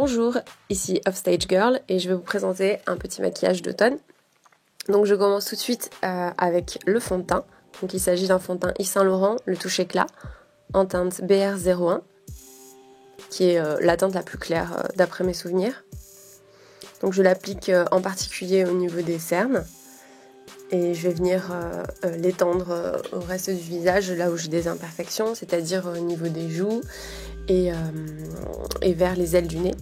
Bonjour, ici Offstage Girl et je vais vous présenter un petit maquillage d'automne. Donc je commence tout de suite avec le fond de teint. Donc il s'agit d'un fond de teint Yves Saint Laurent, le touche éclat, en teinte BR01, qui est la teinte la plus claire d'après mes souvenirs. Donc je l'applique en particulier au niveau des cernes et je vais venir l'étendre au reste du visage, là où j'ai des imperfections, c'est-à-dire au niveau des joues et vers les ailes du nez.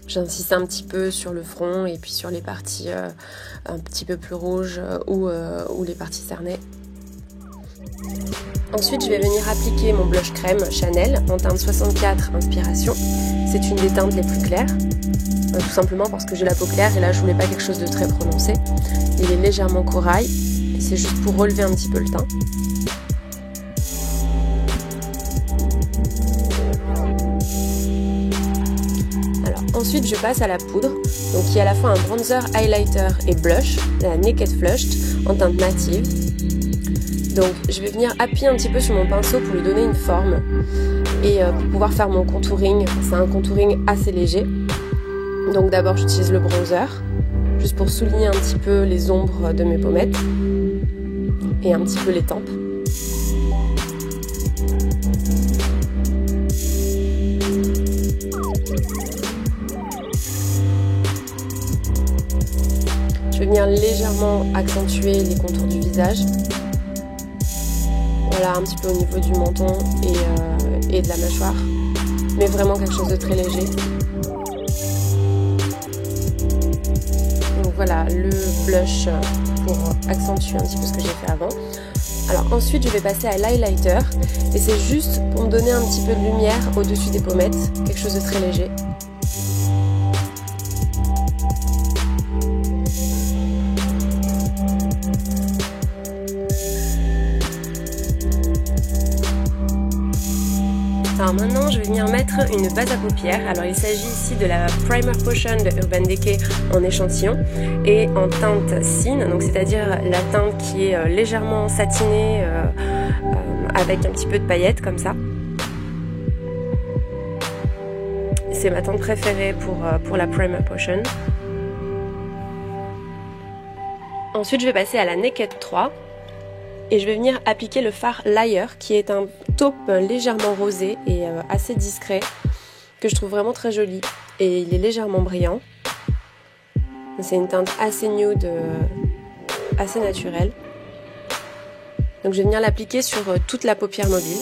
J'insiste un petit peu sur le front et puis sur les parties un petit peu plus rouges ou les parties cernées. Ensuite, je vais venir appliquer mon blush crème Chanel en teinte 64 Inspiration. C'est une des teintes les plus claires, tout simplement parce que j'ai la peau claire et là je voulais pas quelque chose de très prononcé. Il est légèrement corail et c'est juste pour relever un petit peu le teint. Ensuite, je passe à la poudre, donc qui est à la fois un bronzer, highlighter et blush, la Naked Flushed en teinte mative. Donc, je vais venir appuyer un petit peu sur mon pinceau pour lui donner une forme et pour pouvoir faire mon contouring. C'est un contouring assez léger. Donc, d'abord, j'utilise le bronzer, juste pour souligner un petit peu les ombres de mes pommettes et un petit peu les tempes. Je vais venir légèrement accentuer les contours du visage. Voilà, un petit peu au niveau du menton et de la mâchoire. Mais vraiment quelque chose de très léger. Donc voilà, le blush pour accentuer un petit peu ce que j'ai fait avant. Alors ensuite, je vais passer à l'highlighter. Et c'est juste pour me donner un petit peu de lumière au-dessus des pommettes. Quelque chose de très léger. Alors maintenant, je vais venir mettre une base à paupières. Alors il s'agit ici de la Primer Potion de Urban Decay en échantillon et en teinte Cine, donc c'est-à-dire la teinte qui est légèrement satinée avec un petit peu de paillettes comme ça. C'est ma teinte préférée pour la Primer Potion. Ensuite, je vais passer à la Naked 3. Et je vais venir appliquer le fard Liar, qui est un taupe légèrement rosé et assez discret, que je trouve vraiment très joli. Et il est légèrement brillant. C'est une teinte assez nude, assez naturelle. Donc je vais venir l'appliquer sur toute la paupière mobile.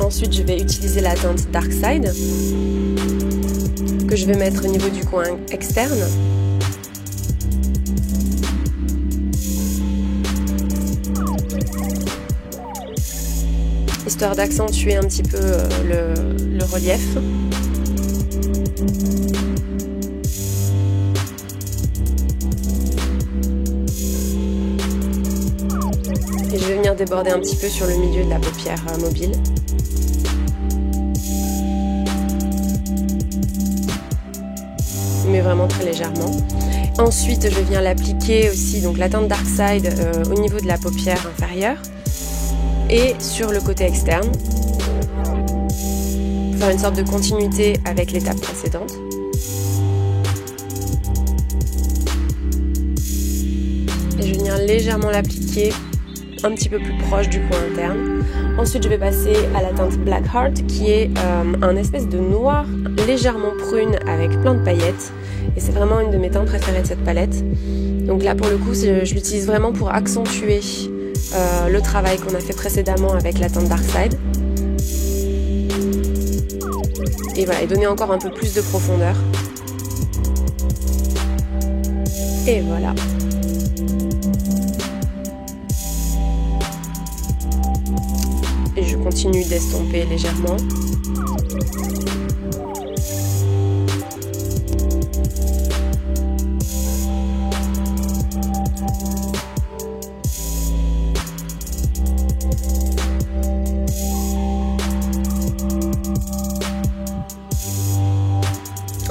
Ensuite, je vais utiliser la teinte Dark Side que je vais mettre au niveau du coin externe. Histoire d'accentuer un petit peu le relief. Et je vais venir déborder un petit peu sur le milieu de la paupière mobile. Mais vraiment très légèrement. Ensuite, je viens l'appliquer aussi, donc la teinte Dark Side au niveau de la paupière inférieure et sur le côté externe pour faire une sorte de continuité avec l'étape précédente. Et je vais venir légèrement l'appliquer un petit peu plus proche du coin interne. Ensuite, je vais passer à la teinte Black Heart qui est un espèce de noir légèrement prune avec plein de paillettes. Et c'est vraiment une de mes teintes préférées de cette palette. Donc là, pour le coup, je l'utilise vraiment pour accentuer le travail qu'on a fait précédemment avec la teinte Dark Side. Et voilà, et donner encore un peu plus de profondeur. Et voilà. Et je continue d'estomper légèrement.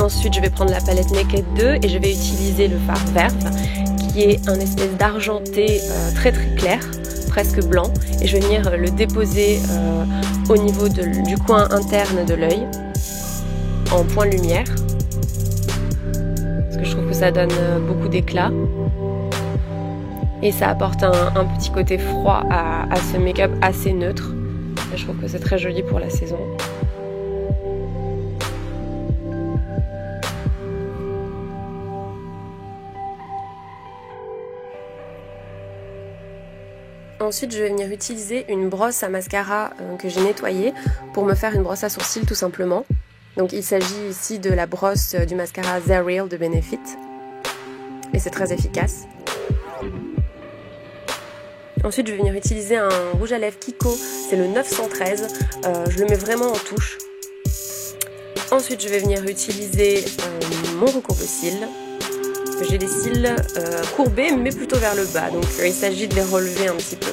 Ensuite, je vais prendre la palette Naked 2 et je vais utiliser le fard Verve, qui est un espèce d'argenté très très clair, presque blanc. Et je vais venir le déposer au niveau du coin interne de l'œil, en point lumière. Parce que je trouve que ça donne beaucoup d'éclat. Et ça apporte un petit côté froid à ce make-up assez neutre. Et je trouve que c'est très joli pour la saison. Ensuite, je vais venir utiliser une brosse à mascara que j'ai nettoyée pour me faire une brosse à sourcils tout simplement. Donc il s'agit ici de la brosse du mascara They're Real de Benefit. Et c'est très efficace. Ensuite, je vais venir utiliser un rouge à lèvres Kiko, c'est le 913. Je le mets vraiment en touche. Ensuite, je vais venir utiliser mon recourbe-cils. J'ai les cils courbés mais plutôt vers le bas, donc il s'agit de les relever un petit peu.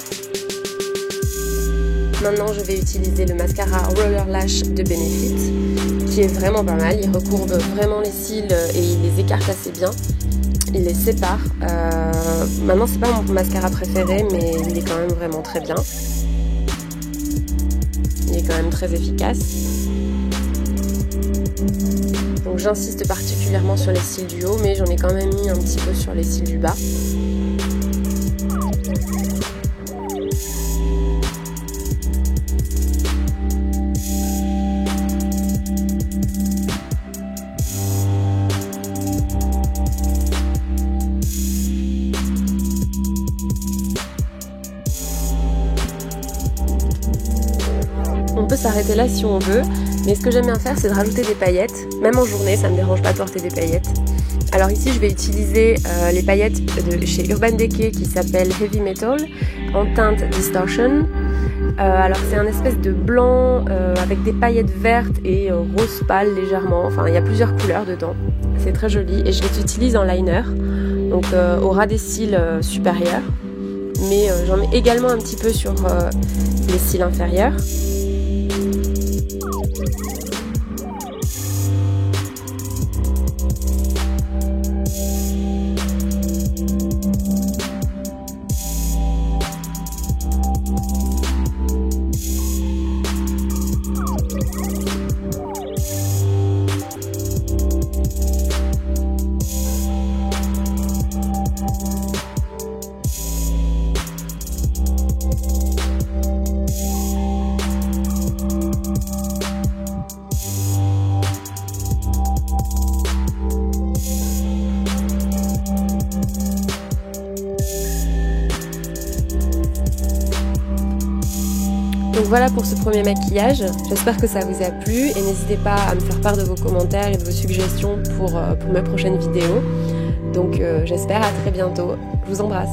Maintenant je vais utiliser le mascara Roller Lash de Benefit, qui est vraiment pas mal. Il recourbe vraiment les cils et il les écarte assez bien. Il les sépare. Maintenant c'est pas mon mascara préféré, mais il est quand même vraiment très bien. Il est quand même très efficace. Donc j'insiste particulièrement sur les cils du haut, mais j'en ai quand même mis un petit peu sur les cils du bas. On peut s'arrêter là si on veut. Mais ce que j'aime bien faire, c'est de rajouter des paillettes. Même en journée, ça me dérange pas de porter des paillettes. Alors ici, je vais utiliser les paillettes de chez Urban Decay qui s'appellent Heavy Metal en teinte Distortion. Alors c'est un espèce de blanc avec des paillettes vertes et rose pâle légèrement. Enfin, il y a plusieurs couleurs dedans. C'est très joli et je les utilise en liner, donc au ras des cils supérieurs. Mais j'en mets également un petit peu sur les cils inférieurs. Donc voilà pour ce premier maquillage, j'espère que ça vous a plu et n'hésitez pas à me faire part de vos commentaires et de vos suggestions pour mes prochaines vidéos. Donc j'espère à très bientôt, je vous embrasse.